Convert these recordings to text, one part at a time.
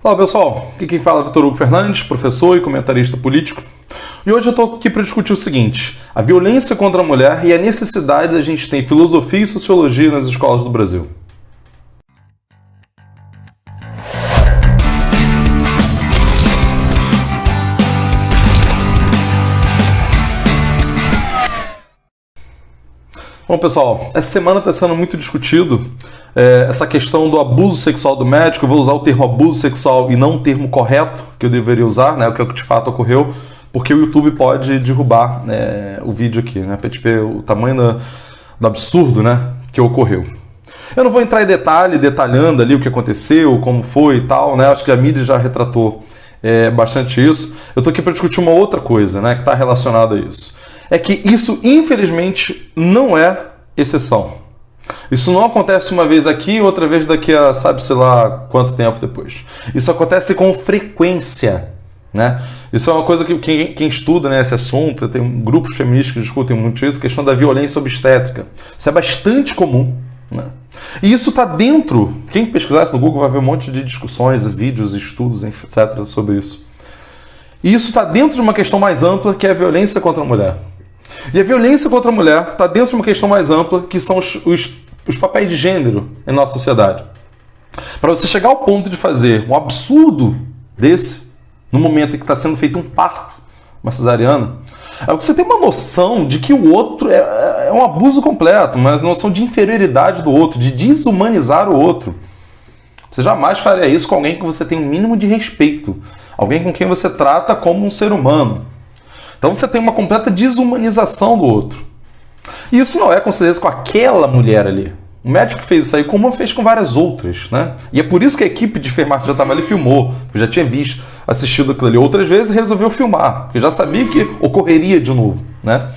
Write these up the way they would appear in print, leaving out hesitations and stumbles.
Olá pessoal, aqui quem fala é Vitor Hugo Fernandes, professor e comentarista político. E hoje eu estou aqui para discutir o seguinte: a violência contra a mulher e a necessidade da gente ter filosofia e sociologia nas escolas do Brasil. Bom pessoal, essa semana está sendo muito discutido essa questão do abuso sexual do médico. Eu vou usar o termo abuso sexual e não o termo correto que eu deveria usar, né, o que é o que de fato ocorreu, porque o YouTube pode derrubar o vídeo aqui, né, para a gente ver o tamanho do absurdo, né, que ocorreu. Eu não vou entrar em detalhando ali o que aconteceu, como foi e tal, né, acho que a mídia já retratou bastante isso. Eu estou aqui para discutir uma outra coisa, né, que está relacionada a isso. É que isso, infelizmente, não é exceção. Isso não acontece uma vez aqui e outra vez daqui a sabe-se lá quanto tempo depois. Isso acontece com frequência, né? Isso é uma coisa que quem estuda, né, esse assunto, tem grupos feministas que discutem muito isso, a questão da violência obstétrica. Isso é bastante comum, né? E isso está dentro, quem pesquisar isso no Google vai ver um monte de discussões, vídeos, estudos, etc. sobre isso. E isso está dentro de uma questão mais ampla, que é a violência contra a mulher. E a violência contra a mulher está dentro de uma questão mais ampla, que são os papéis de gênero em nossa sociedade. Para você chegar ao ponto de fazer um absurdo desse, no momento em que está sendo feito um parto, uma cesariana, é que você tem uma noção de que o outro é um abuso completo, uma noção de inferioridade do outro, de desumanizar o outro. Você jamais faria isso com alguém que você tem um mínimo de respeito, alguém com quem você trata como um ser humano. Então você tem uma completa desumanização do outro. E isso não é com certeza com aquela mulher ali. O médico que fez isso aí com uma fez com várias outras, né? E é por isso que a equipe de enfermagem já estava ali e filmou, porque já tinha visto, assistido aquilo ali outras vezes e resolveu filmar, porque já sabia que ocorreria de novo, né?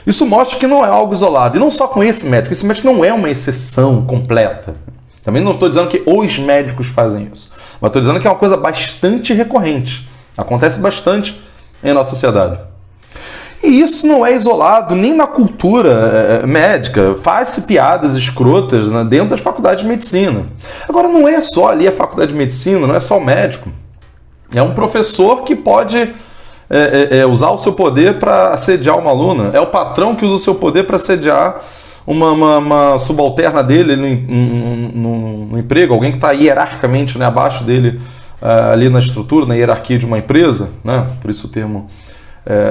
Isso mostra que não é algo isolado. E não só com esse médico não é uma exceção completa. Também não estou dizendo que os médicos fazem isso, mas estou dizendo que é uma coisa bastante recorrente. Acontece bastante em nossa sociedade. E isso não é isolado nem na cultura médica. Faz-se piadas escrotas, né, dentro das faculdades de medicina. Agora, não é só ali a faculdade de medicina, não é só o médico. É um professor que pode usar o seu poder para assediar uma aluna. É o patrão que usa o seu poder para assediar uma subalterna dele no emprego, alguém que está hierarquicamente, né, abaixo dele ali na estrutura, na hierarquia de uma empresa, né, por isso o termo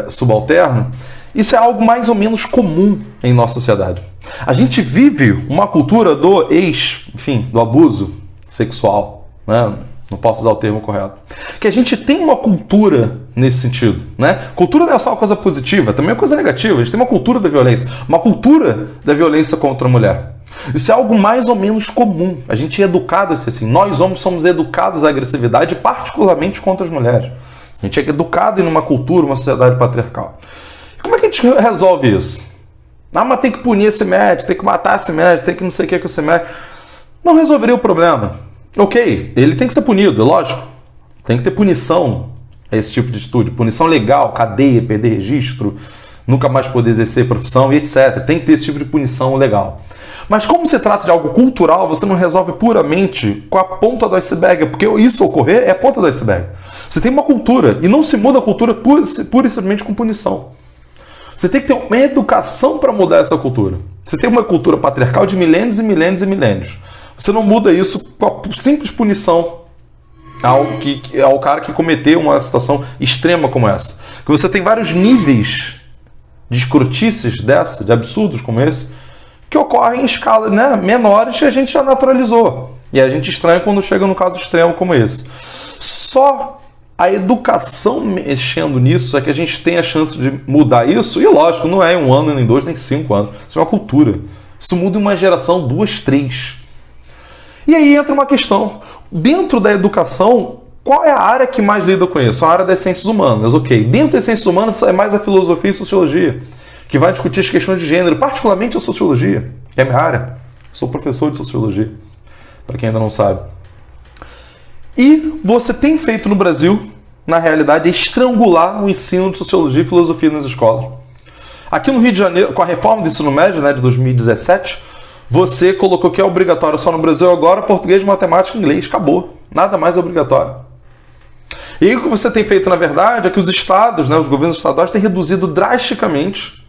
subalterno. Isso é algo mais ou menos comum em nossa sociedade. A gente vive uma cultura do do abuso sexual, né? Não posso usar o termo correto. Que a gente tem uma cultura nesse sentido, né? Cultura não é só uma coisa positiva, também é uma coisa negativa. A gente tem uma cultura da violência, uma cultura da violência contra a mulher. Isso é algo mais ou menos comum. A gente é educado a ser assim. Nós homens somos educados à agressividade, particularmente contra as mulheres. A gente é educado em uma cultura, uma sociedade patriarcal. E como é que a gente resolve isso? Ah, mas tem que punir esse médico, tem que matar esse médico, tem que não sei o que com esse médico. Não resolveria o problema. Ok, ele tem que ser punido, é lógico. Tem que ter punição a esse tipo de atitude. Punição legal, cadeia, perder registro, nunca mais poder exercer profissão e etc. Tem que ter esse tipo de punição legal. Mas como se trata de algo cultural, você não resolve puramente com a ponta do iceberg, porque isso ocorrer é a ponta do iceberg. Você tem uma cultura, e não se muda a cultura pura e simplesmente com punição. Você tem que ter uma educação para mudar essa cultura. Você tem uma cultura patriarcal de milênios e milênios e milênios. Você não muda isso com a simples punição ao cara que cometeu uma situação extrema como essa. Que você tem vários níveis de escrotices de absurdos como esse, que ocorrem em escalas, né, menores que a gente já naturalizou. E a gente estranha quando chega num caso extremo como esse. Só a educação mexendo nisso é que a gente tem a chance de mudar isso. E lógico, não é em 1 ano, nem 2, nem 5 anos. Isso é uma cultura. Isso muda em uma geração, 2, 3. E aí entra uma questão. Dentro da educação, qual é a área que mais lida com isso? A área das ciências humanas, ok. Dentro das ciências humanas é mais a filosofia e sociologia, que vai discutir as questões de gênero, particularmente a sociologia, que é a minha área. Sou professor de sociologia, para quem ainda não sabe. E você tem feito no Brasil, na realidade, estrangular o ensino de sociologia e filosofia nas escolas. Aqui no Rio de Janeiro, com a reforma do ensino médio, né, de 2017, você colocou que é obrigatório só no Brasil agora português, matemática e inglês. Acabou. Nada mais é obrigatório. E aí o que você tem feito, na verdade, é que os estados, né, os governos estaduais, têm reduzido drasticamente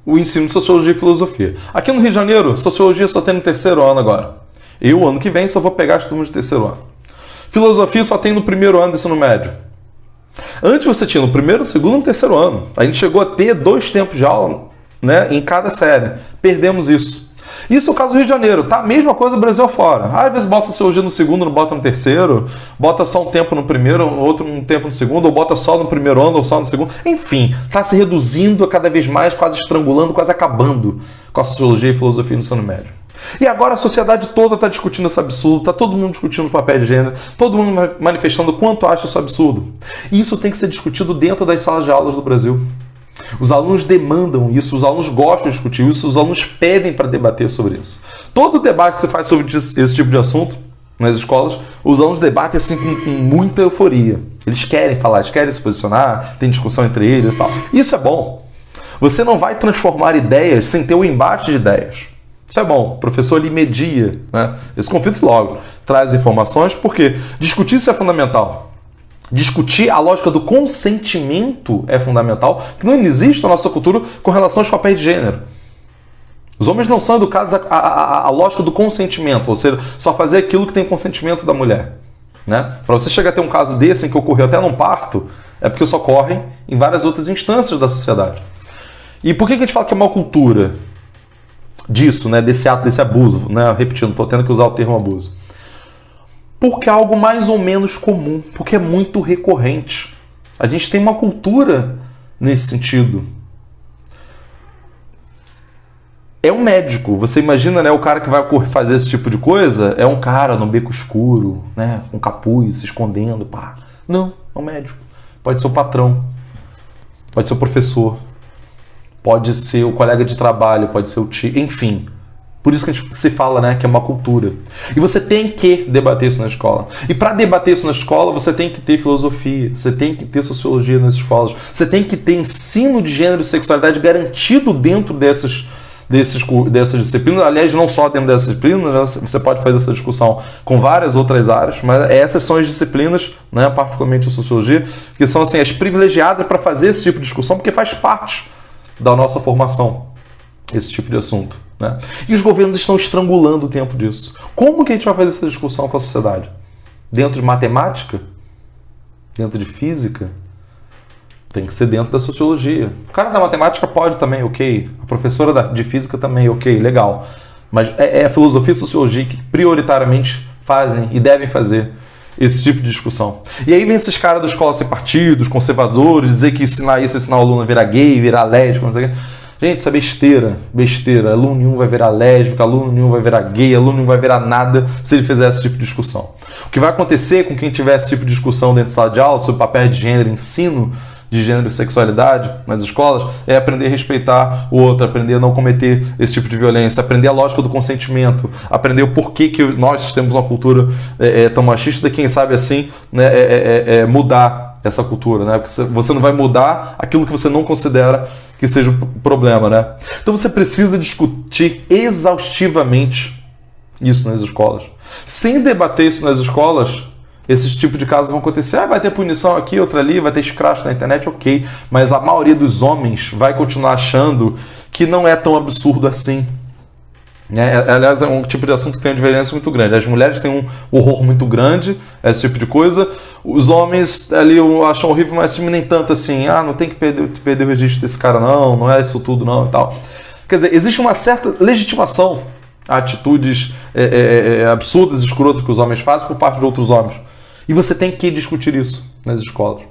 o ensino de Sociologia e Filosofia. Aqui no Rio de Janeiro, Sociologia só tem no terceiro ano agora. Eu, ano que vem, só vou pegar as turmas de terceiro ano. Filosofia só tem no primeiro ano do ensino médio. Antes você tinha no primeiro, segundo e terceiro ano. A gente chegou a ter 2 tempos de aula, né, em cada série. Perdemos isso. Isso é o caso do Rio de Janeiro, tá? A mesma coisa do Brasil afora. Às vezes bota Sociologia no segundo, não bota no terceiro, bota só um tempo no primeiro, outro um tempo no segundo, ou bota só no primeiro ano, ou só no segundo. Enfim, tá se reduzindo cada vez mais, quase estrangulando, quase acabando com a Sociologia e Filosofia no ensino médio. E agora a sociedade toda está discutindo esse absurdo, está todo mundo discutindo o papel de gênero, todo mundo manifestando o quanto acha isso absurdo. E isso tem que ser discutido dentro das salas de aulas do Brasil. Os alunos demandam isso, os alunos gostam de discutir isso, os alunos pedem para debater sobre isso. Todo debate que você faz sobre esse tipo de assunto nas escolas, os alunos debatem assim com muita euforia. Eles querem falar, eles querem se posicionar, tem discussão entre eles e tal. Isso é bom. Você não vai transformar ideias sem ter o embate de ideias. Isso é bom. O professor ali media, né, esse conflito logo, traz informações, porque discutir isso é fundamental. Discutir a lógica do consentimento é fundamental, que não existe na nossa cultura com relação aos papéis de gênero. Os homens não são educados à lógica do consentimento, ou seja, só fazer aquilo que tem consentimento da mulher. Né? Para você chegar a ter um caso desse, em que ocorreu até num parto, é porque isso ocorre em várias outras instâncias da sociedade. E por que a gente fala que é mal cultura disso, né? Desse ato, desse abuso? Né? Repetindo, estou tendo que usar o termo abuso. Porque é algo mais ou menos comum, porque é muito recorrente. A gente tem uma cultura nesse sentido. É um médico, você imagina, né, o cara que vai fazer esse tipo de coisa, é um cara no beco escuro, né, com capuz, se escondendo, pá. Não, é um médico. Pode ser o patrão, pode ser o professor, pode ser o colega de trabalho, pode ser o tio, enfim. Por isso que a gente se fala, né, que é uma cultura. E você tem que debater isso na escola. E para debater isso na escola, você tem que ter filosofia, você tem que ter sociologia nas escolas, você tem que ter ensino de gênero e sexualidade garantido dentro dessas disciplinas. Aliás, não só dentro dessas disciplinas, você pode fazer essa discussão com várias outras áreas, mas essas são as disciplinas, né, particularmente a sociologia, que são assim, as privilegiadas para fazer esse tipo de discussão, porque faz parte da nossa formação, esse tipo de assunto. Né? E os governos estão estrangulando o tempo disso. Como que a gente vai fazer essa discussão com a sociedade? Dentro de matemática? Dentro de física? Tem que ser dentro da sociologia. O cara da matemática pode também, ok. A professora de física também, ok, legal. Mas é a filosofia e a sociologia que prioritariamente fazem e devem fazer esse tipo de discussão. E aí vem esses caras da escola sem partidos, conservadores, dizer que ensinar isso, ensinar o aluno a virar gay, virar lésbico, não sei o quê. Gente, isso é besteira, besteira. Aluno nenhum vai virar lésbico, aluno nenhum vai virar gay, aluno nenhum vai virar nada se ele fizer esse tipo de discussão. O que vai acontecer com quem tiver esse tipo de discussão dentro de sala de aula sobre papel de gênero, ensino de gênero e sexualidade nas escolas, é aprender a respeitar o outro, aprender a não cometer esse tipo de violência, aprender a lógica do consentimento, aprender o porquê que nós temos uma cultura tão machista, e quem sabe assim, né, mudar essa cultura, né? Porque você não vai mudar aquilo que você não considera que seja o problema, né? Então você precisa discutir exaustivamente isso nas escolas. Sem debater isso nas escolas, esses tipos de casos vão acontecer. Vai ter punição aqui, outra ali, vai ter escracho na internet, ok. Mas a maioria dos homens vai continuar achando que não é tão absurdo assim. Aliás, é um tipo de assunto que tem uma diferença muito grande. As mulheres têm um horror muito grande a esse tipo de coisa. Os homens ali acham horrível, mas nem tanto assim. Não tem que perder o registro desse cara, não é isso tudo, não, e tal. Quer dizer, existe uma certa legitimação a atitudes absurdas e escrotas que os homens fazem por parte de outros homens. E você tem que discutir isso nas escolas.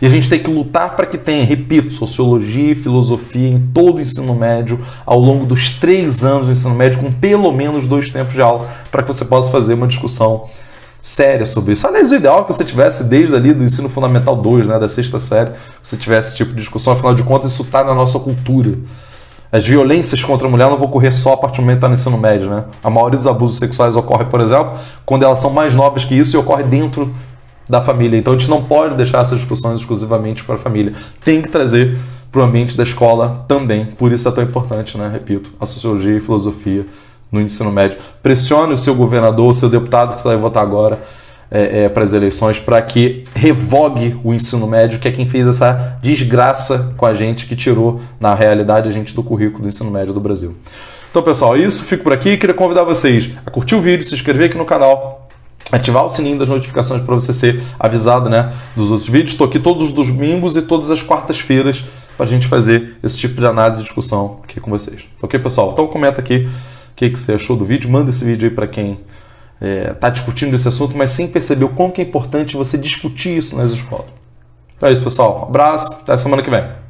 E a gente tem que lutar para que tenha, repito, sociologia e filosofia em todo o ensino médio, ao longo dos 3 anos do ensino médio, com pelo menos 2 tempos de aula, para que você possa fazer uma discussão séria sobre isso. Aliás, o ideal é que você tivesse desde ali do ensino fundamental 2, né, da 6ª série, que você tivesse esse tipo de discussão. Afinal de contas, isso está na nossa cultura. As violências contra a mulher não vão ocorrer só a partir do momento que está no ensino médio, né? A maioria dos abusos sexuais ocorre, por exemplo, quando elas são mais novas que isso e ocorre dentro da família. Então a gente não pode deixar essas discussões exclusivamente para a família. Tem que trazer para o ambiente da escola também. Por isso é tão importante, né? Repito, a sociologia e filosofia no ensino médio. Pressione o seu governador, o seu deputado que você vai votar agora, para as eleições para que revogue o ensino médio, que é quem fez essa desgraça com a gente, que tirou, na realidade, a gente do currículo do ensino médio do Brasil. Então, pessoal, é isso. Fico por aqui. Queria convidar vocês a curtir o vídeo, se inscrever aqui no canal, ativar o sininho das notificações para você ser avisado, né, dos outros vídeos. Estou aqui todos os domingos e todas as quartas-feiras para a gente fazer esse tipo de análise e discussão aqui com vocês. Ok, pessoal? Então comenta aqui o que você achou do vídeo. Manda esse vídeo aí para quem está discutindo esse assunto, mas sem perceber o quanto que é importante você discutir isso nas escolas. Então é isso, pessoal. Um abraço. Até semana que vem.